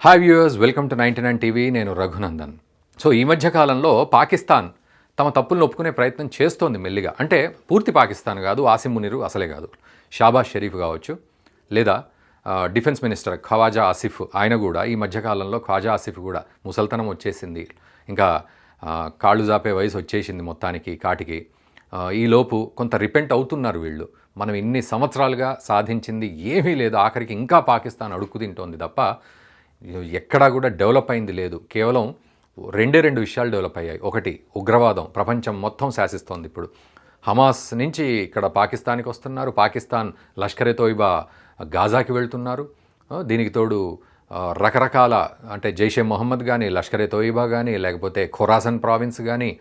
Hi viewers, welcome to 99 TV. నేను Raghunandan. So ఈ మధ్య కాలంలో పాకిస్తాన్ తమ తప్పులను ఒప్పుకునే ప్రయత్నం చేస్తోంది మెల్లిగా. అంటే పూర్తి పాకిస్తాన్ కాదు, ఆసిమ్ మునీరు అసలే కాదు, షాబాజ్ షరీఫ్ కావచ్చు, లేదా డిఫెన్స్ మినిస్టర్ ఖవాజా ఆసిఫ్, ఆయన కూడా ఈ మధ్యకాలంలో ఖవాజా ఆసిఫ్ కూడా ముసల్తనం వచ్చేసింది, ఇంకా కాళ్ళు జాపే వయసు వచ్చేసింది మొత్తానికి కాటికి. ఈలోపు కొంత రిపెంట్ అవుతున్నారు వీళ్ళు. మనం ఇన్ని సంవత్సరాలుగా సాధించింది ఏమీ లేదు, ఆఖరికి ఇంకా పాకిస్తాన్ అడుక్కు తింటోంది తప్ప ఎక్కడా కూడా డెవలప్ అయింది లేదు. కేవలం రెండు విషయాలు డెవలప్ అయ్యాయి. ఒకటి, ఉగ్రవాదం ప్రపంచం మొత్తం శాసిస్తోంది ఇప్పుడు. హమాస్ నుంచి ఇక్కడ పాకిస్తాన్కి వస్తున్నారు, పాకిస్తాన్ లష్కరే తోయిబా గాజాకి వెళ్తున్నారు. దీనికి తోడు రకరకాల అంటే జైషే మొహమ్మద్ కానీ, లష్కరే తోయిబా కానీ, లేకపోతే ఖొరాసన్ ప్రావిన్స్ కానీ,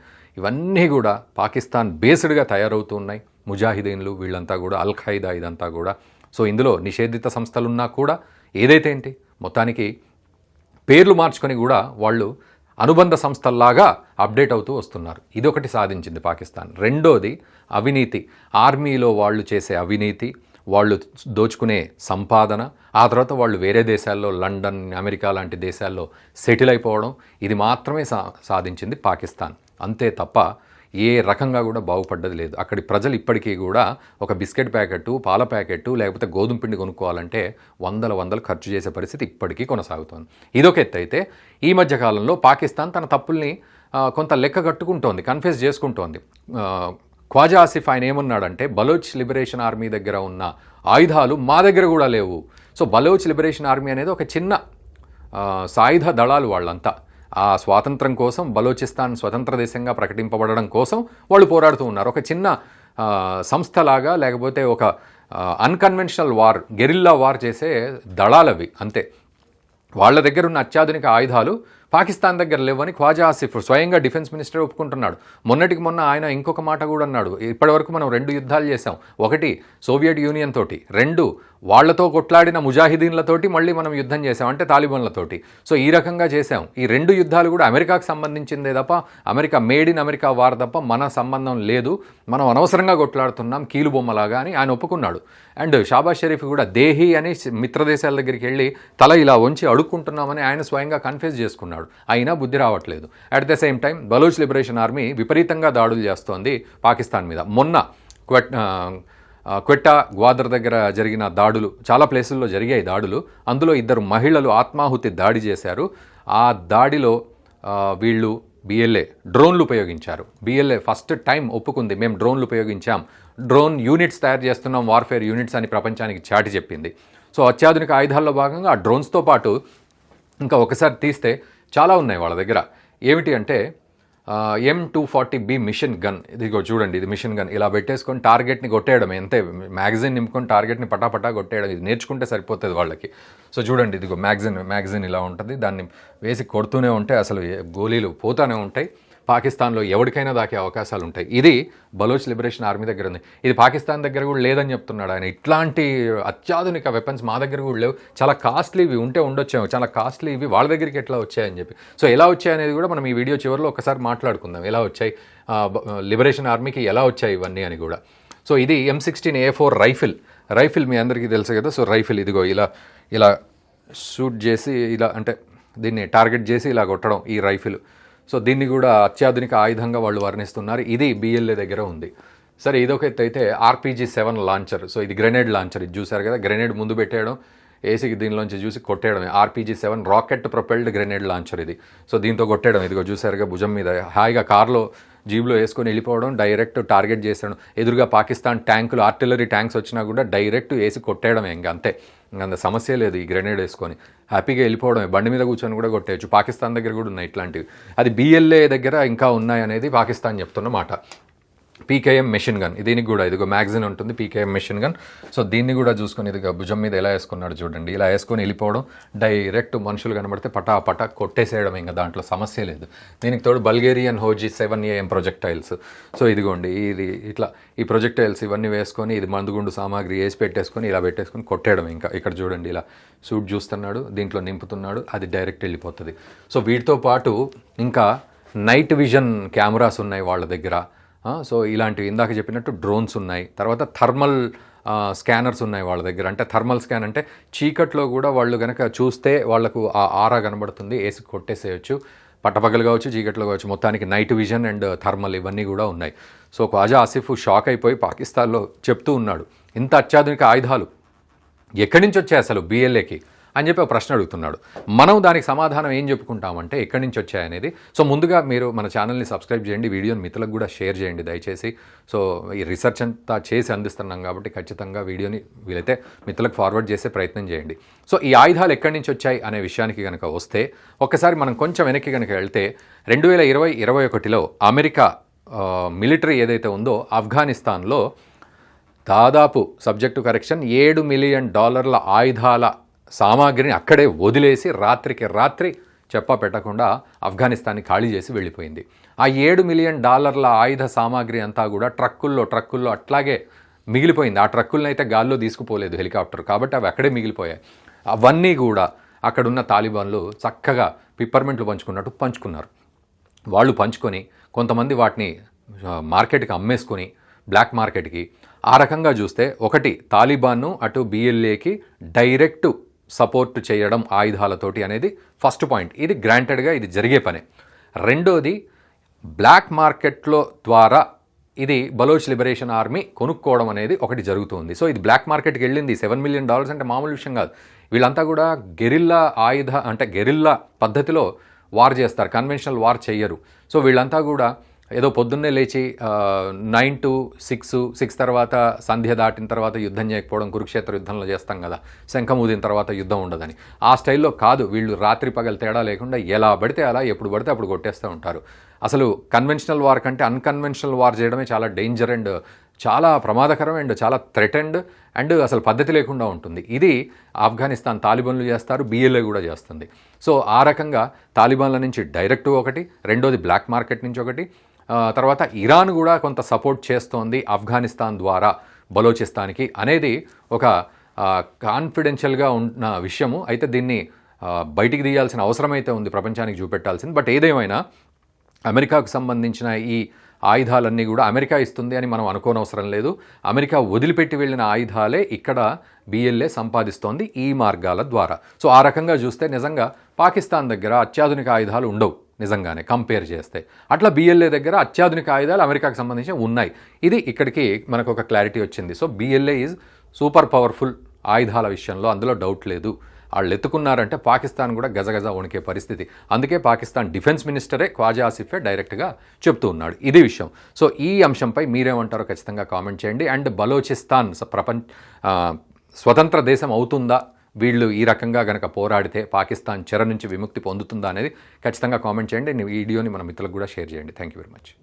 ఇవన్నీ కూడా పాకిస్తాన్ బేస్డ్గా తయారవుతూ ఉన్నాయి. ముజాహిదీన్లు వీళ్ళంతా కూడా, అల్ ఖైదా ఇదంతా కూడా. సో ఇందులో నిషేధిత సంస్థలున్నా కూడా ఏదైతే ఏంటి మొత్తానికి పేర్లు మార్చుకొని కూడా వాళ్ళు అనుబంధ సంస్థల్లాగా అప్డేట్ అవుతూ వస్తున్నారు. ఇదొకటి సాధించింది పాకిస్తాన్. రెండోది అవినీతి. ఆర్మీలో వాళ్ళు చేసే అవినీతి, వాళ్ళు దోచుకునే సంపాదన, ఆ తర్వాత వాళ్ళు వేరే దేశాల్లో లండన్, అమెరికా లాంటి దేశాల్లో సెటిల్ అయిపోవడం, ఇది మాత్రమే సాధించింది పాకిస్తాన్. అంతే తప్ప ఏ రకంగా కూడా బాగుపడ్డది లేదు. అక్కడి ప్రజలు ఇప్పటికీ కూడా ఒక బిస్కెట్ ప్యాకెట్, పాల ప్యాకెట్, లేకపోతే గోధుమ పిండి కొనుక్కోవాలంటే వందలు ఖర్చు చేసే పరిస్థితి ఇప్పటికీ కొనసాగుతోంది. ఇదొక ఎత్తు అయితే, ఈ మధ్యకాలంలో పాకిస్తాన్ తన తప్పుల్ని కొంత లెక్క కట్టుకుంటోంది, కన్ఫ్యూజ్ చేసుకుంటోంది. ఖవాజా ఆసిఫ్ ఆయన ఏమన్నాడంటే, బలోచ్ లిబరేషన్ ఆర్మీ దగ్గర ఉన్న ఆయుధాలు మా దగ్గర కూడా లేవు. సో బలోచ్ లిబరేషన్ ఆర్మీ అనేది ఒక చిన్న సాయుధ దళాలు వాళ్ళంతా. ఆ స్వాతంత్రం కోసం, బలోచిస్తాన్ స్వతంత్ర దేశంగా ప్రకటింపబడడం కోసం వాళ్ళు పోరాడుతూ ఉన్నారు. ఒక చిన్న సంస్థలాగా, లేకపోతే ఒక అన్కన్వెన్షనల్ వార్, గెరిల్లా వార్ చేసే దళాలవి అంతే. వాళ్ళ దగ్గర ఉన్న అత్యాధునిక ఆయుధాలు పాకిస్తాన్ దగ్గర లేవని ఖవాజా ఆసిఫ్ స్వయంగా డిఫెన్స్ మినిస్టర్ ఒప్పుకుంటున్నాడు. మొన్నటికి మొన్న ఆయన ఇంకొక మాట కూడా అన్నాడు, ఇప్పటివరకు మనం 2 యుద్ధాలు చేసాం. ఒకటి సోవియట్ యూనియన్ తోటి, 2 వాళ్లతో కొట్లాడిన ముజాహిదీన్లతోటి మళ్ళీ మనం యుద్ధం చేసాం, అంటే తాలిబాన్లతోటి. సో ఈ రకంగా చేసాం. ఈ 2 యుద్ధాలు కూడా అమెరికాకు సంబంధించిందే తప్ప, America made in America war తప్ప మన సంబంధం లేదు, మనం అనవసరంగా కొట్లాడుతున్నాం కీలుబొమ్మలాగా అని ఆయన ఒప్పుకున్నాడు. అండ్ షాబాజ్ షరీఫ్ కూడా దేహీ అని మిత్రదేశాల దగ్గరికి వెళ్ళి తల ఇలా వంచి అడుక్కుంటున్నామని ఆయన స్వయంగా కన్ఫ్యూజ్ చేసుకున్నాడు. అయినా బుద్ధి రావట్లేదు. At the same time Baloch liberation army విపరీతంగా దాడులు చేస్తోంది పాకిస్తాన్ మీద. మొన్న క్వెట్టా, గ్వాదర్ దగ్గర జరిగిన దాడులు, చాలా ప్లేసుల్లో జరిగాయి దాడులు. అందులో 2 మహిళలు ఆత్మాహుతి దాడి చేశారు. ఆ దాడిలో వీళ్ళు బిఎల్ఏ డ్రోన్లు ఉపయోగించారు. బిఎల్ఏ ఫస్ట్ టైం ఒప్పుకుంది, మేము డ్రోన్లు ఉపయోగించాం, డ్రోన్ యూనిట్స్ తయారు చేస్తున్నాం, వార్ఫేర్ యూనిట్స్ అని ప్రపంచానికి చాటి చెప్పింది. సో అత్యాధునిక ఆయుధాల్లో భాగంగా ఆ డ్రోన్స్తో పాటు ఇంకా ఒకసారి తీస్తే చాలా ఉన్నాయి వాళ్ళ దగ్గర. ఏమిటి అంటే M240B మిషన్ గన్. ఇదిగో చూడండి, ఇది మిషన్ గన్. ఇలా పెట్టేసుకొని టార్గెట్ని కొట్టేయడం, అంతే. మ్యాగజైన్ నింపుకొని టార్గెట్ని పటాపటా కొట్టేయడం. ఇది నేర్చుకుంటే సరిపోతుంది వాళ్ళకి. సో చూడండి, ఇదిగో మ్యాగజైన్ ఇలా ఉంటుంది. దాన్ని వేసి కొడుతూనే ఉంటే అసలు గోళీలు పోతూనే ఉంటాయి. పాకిస్తాన్లో ఎవరికైనా దాకే అవకాశాలు ఉంటాయి. ఇది బలోచ్ లిబరేషన్ ఆర్మీ దగ్గర ఉంది. ఇది పాకిస్తాన్ దగ్గర కూడా లేదని చెప్తున్నాడు ఆయన. ఇట్లాంటి అత్యాధునిక వెపన్స్ మా దగ్గర కూడా లేవు, చాలా కాస్ట్లీవి, ఉంటే ఉండొచ్చాము, చాలా కాస్ట్లీవి వాళ్ళ దగ్గరికి ఎట్లా వచ్చాయని చెప్పి. సో ఎలా వచ్చాయనేది కూడా మనం ఈ వీడియో చివరిలో ఒకసారి మాట్లాడుకుందాం. ఎలా వచ్చాయి, లిబరేషన్ ఆర్మీకి ఎలా వచ్చాయి ఇవన్నీ అని కూడా. సో ఇది M16A4 రైఫిల్ మీ అందరికీ తెలుసు కదా. సో రైఫిల్ ఇదిగో ఇలా షూట్ చేసి, ఇలా అంటే దీన్ని టార్గెట్ చేసి ఇలా కొట్టడం ఈ రైఫిల్. సో దీన్ని కూడా అత్యాధునిక ఆయుధంగా వాళ్ళు వర్ణిస్తున్నారు. ఇది బిఎల్ఏ దగ్గర ఉంది. సరే, ఇదొక ఎత్తు అయితే RPG-7 లాంచర్. సో ఇది గ్రెనేడ్ లాంచర్. ఇది చూసారు కదా, గ్రెనేడ్ ముందు పెట్టేయడం, ఏసీకి దీనిలోంచి చూసి కొట్టేయడమే. RPG-7 rocket propelled grenade launcher ఇది. సో దీంతో కొట్టేయడం. ఇదిగో చూసారుగా, భుజం మీద హాయిగా కార్లో జీబ్లో వేసుకొని వెళ్ళిపోవడం, డైరెక్ట్ టార్గెట్ చేసాడు. ఎదురుగా పాకిస్తాన్ ట్యాంకులు, ఆర్టిలరీ ట్యాంక్స్ వచ్చినా కూడా డైరెక్ట్ వేసి కొట్టేయడమే. ఇంకా అంతే, ఇంకంత సమస్య లేదు. ఈ గ్రెనేడ్ వేసుకొని హ్యాపీగా వెళ్ళిపోవడమే. బండి మీద కూర్చొని కూడా కొట్టేయచ్చు. పాకిస్తాన్ దగ్గర కూడా ఉన్నాయి ఇట్లాంటివి. అది బిఎల్ఏ దగ్గర ఇంకా ఉన్నాయనేది పాకిస్తాన్ చెప్తున్న మాట. PKM మెషిన్ గన్, దీనికి కూడా ఇదిగో మ్యాగజైన్ ఉంటుంది, PKM మెషిన్ గన్. సో దీన్ని కూడా చూసుకొని ఇదిగో భుజం మీద ఎలా వేసుకున్నాడు చూడండి. ఇలా వేసుకొని వెళ్ళిపోవడం, డైరెక్ట్ మనుషులు కనబడితే పటా కొట్టేసేయడం, ఇంకా దాంట్లో సమస్య లేదు. దీనికి తోడు బల్గేరియన్ హోజీ 7AM ప్రొజెక్టైల్స్. సో ఇదిగోండి, ఇది ఇట్లా ఈ ప్రొజెక్టైల్స్ ఇవన్నీ వేసుకొని, ఇది మందుగుండు సామాగ్రి వేసి పెట్టేసుకొని ఇలా పెట్టేసుకొని కొట్టేయడం. ఇంకా ఇక్కడ చూడండి, ఇలా సూట్ చూస్తున్నాడు, దీంట్లో నింపుతున్నాడు, అది డైరెక్ట్ వెళ్ళిపోతుంది. సో వీటితో పాటు ఇంకా నైట్ విజన్ కెమెరాస్ ఉన్నాయి వాళ్ళ దగ్గర. సో ఇలాంటివి ఇందాక చెప్పినట్టు డ్రోన్స్ ఉన్నాయి. తర్వాత థర్మల్ స్కానర్స్ ఉన్నాయి వాళ్ళ దగ్గర. అంటే థర్మల్ స్కాన్, అంటే చీకట్లో కూడా వాళ్ళు కనుక చూస్తే వాళ్లకు ఆ ఆరా కనబడుతుంది, వేసి కొట్టేసేయచ్చు. పట్టపగలు కావచ్చు, చీకట్లో కావచ్చు, మొత్తానికి నైట్ విజన్ అండ్ థర్మల్ ఇవన్నీ కూడా ఉన్నాయి. సో ఖ్వాజా ఆసిఫ్ షాక్ అయిపోయి పాకిస్తాన్లో చెప్తూ ఉన్నాడు, ఇంత అత్యాధునిక ఆయుధాలు ఎక్కడి నుంచి వచ్చాయి అసలు BLAకి అని చెప్పి ఒక ప్రశ్న అడుగుతున్నాడు. మనం దానికి సమాధానం ఏం చెప్పుకుంటామంటే ఎక్కడి నుంచి వచ్చాయనేది. సో ముందుగా మీరు మన ఛానల్ని సబ్స్క్రైబ్ చేయండి, వీడియోని మిత్రులకు కూడా షేర్ చేయండి దయచేసి. సో ఈ రీసెర్చ్ అంతా చేసి అందిస్తున్నాం కాబట్టి ఖచ్చితంగా వీడియోని వీలైతే మిత్రులకు ఫార్వర్డ్ చేసే ప్రయత్నం చేయండి. సో ఈ ఆయుధాలు ఎక్కడి నుంచి వచ్చాయి అనే విషయానికి కనుక వస్తే, ఒక్కసారి మనం కొంచెం వెనక్కి కనుక వెళ్తే 2020-21లో అమెరికా మిలిటరీ ఏదైతే ఉందో ఆఫ్ఘనిస్తాన్లో దాదాపు సబ్జెక్టు కరెక్షన్ $7 మిలియన్ ఆయుధాల సామాగ్రిని అక్కడే వదిలేసి రాత్రికి రాత్రి చెప్పా పెట్టకుండా ఆఫ్ఘనిస్తాన్ని ఖాళీ చేసి వెళ్ళిపోయింది. ఆ $7 మిలియన్ ఆయుధ సామాగ్రి అంతా కూడా ట్రక్కుల్లో అట్లాగే మిగిలిపోయింది. ఆ ట్రక్కులను అయితే గాల్లో తీసుకుపోలేదు హెలికాప్టర్, కాబట్టి అవి అక్కడే మిగిలిపోయాయి. అవన్నీ కూడా అక్కడున్న తాలిబాన్లు చక్కగా పిప్పర్మెంట్లు పంచుకున్నట్టు పంచుకున్నారు. వాళ్ళు పంచుకొని కొంతమంది వాటిని మార్కెట్కి అమ్మేసుకొని, బ్లాక్ మార్కెట్కి. ఆ రకంగా చూస్తే ఒకటి తాలిబాన్ను అటు BLAకి డైరెక్ట్ సపోర్ట్ చేయడం ఆయుధాలతోటి అనేది ఫస్ట్ పాయింట్. ఇది గ్రాంటెడ్గా ఇది జరిగే పనే. రెండోది, బ్లాక్ మార్కెట్లో ద్వారా ఇది బలోచ్ లిబరేషన్ ఆర్మీ కొనుక్కోవడం అనేది ఒకటి జరుగుతుంది. సో ఇది బ్లాక్ మార్కెట్కి వెళ్ళింది. $7 మిలియన్ అంటే మామూలు విషయం కాదు. వీళ్ళంతా కూడా గెరిల్లా గెరిల్లా పద్ధతిలో వార్ చేస్తారు, కన్వెన్షనల్ వార్ చెయ్యరు. సో వీళ్ళంతా కూడా ఏదో పొద్దున్నే లేచి 9 to 6 తర్వాత సంధ్య దాటిన తర్వాత యుద్ధం చేయకపోవడం, కురుక్షేత్ర యుద్ధంలో చేస్తాం కదా, శంఖం ఊదిన తర్వాత యుద్ధం ఉండదని, ఆ స్టైల్లో కాదు. వీళ్ళు రాత్రి పగలు తేడా లేకుండా ఎలా పడితే అలా ఎప్పుడు పడితే అప్పుడు కొట్టేస్తూ ఉంటారు. అసలు కన్వెన్షనల్ వార్ కంటే అన్కన్వెన్షనల్ వార్ చేయడమే చాలా డేంజర్ అండ్ చాలా ప్రమాదకరం అండ్ చాలా థ్రెటెండ్ అండ్ అసలు పద్ధతి లేకుండా ఉంటుంది. ఇది ఆఫ్ఘనిస్తాన్ తాలిబాన్లు చేస్తారు, BLA కూడా చేస్తుంది. సో ఆ రకంగా తాలిబాన్ల నుంచి డైరెక్ట్ ఒకటి, రెండోది బ్లాక్ మార్కెట్ నుంచి ఒకటి, తర్వాత ఇరాన్ కూడా కొంత సపోర్ట్ చేస్తోంది ఆఫ్ఘనిస్తాన్ ద్వారా బలోచిస్తాన్కి అనేది ఒక కాన్ఫిడెన్షియల్గా ఉన్న విషయము. అయితే దీన్ని బయటికి తీయాల్సిన అవసరం అయితే ఉంది, ప్రపంచానికి చూపెట్టాల్సింది. బట్ ఏదేమైనా అమెరికాకు సంబంధించిన ఈ ఆయుధాలన్నీ కూడా అమెరికా ఇస్తుంది అని మనం అనుకోనవసరం లేదు. అమెరికా వదిలిపెట్టి వెళ్ళిన ఆయుధాలే ఇక్కడ BLA సంపాదిస్తోంది ఈ మార్గాల ద్వారా. సో ఆ రకంగా చూస్తే నిజంగా పాకిస్తాన్ దగ్గర అత్యాధునిక ఆయుధాలు ఉండవు నిజంగానే కంపేర్ చేస్తే. అట్లా BLA దగ్గర అత్యాధునిక ఆయుధాలు అమెరికాకు సంబంధించి ఉన్నాయి. ఇది ఇక్కడికి మనకు ఒక క్లారిటీ వచ్చింది. So BLA is super powerful ఆయుధాల విషయంలో, అందులో డౌట్ లేదు. వాళ్ళు ఎత్తుకున్నారంటే పాకిస్తాన్ కూడా గజగజ వణికే పరిస్థితి. అందుకే పాకిస్తాన్ డిఫెన్స్ మినిస్టరే ఖ్వాజా ఆసిఫే డైరెక్ట్గా చెప్తూ ఉన్నాడు ఇది విషయం. సో ఈ అంశంపై మీరేమంటారో ఖచ్చితంగా కామెంట్ చేయండి. అండ్ బలోచిస్తాన్ స్వతంత్ర దేశం అవుతుందా, వీళ్ళు ఈ రకంగా గనక పోరాడితే పాకిస్తాన్ చెర నుంచి విముక్తి పొందుతుందా అనేది ఖచ్చితంగా కామెంట్ చేయండి. ఈ వీడియోని మన మిత్రులకు కూడా షేర్ చేయండి. Thank you very much.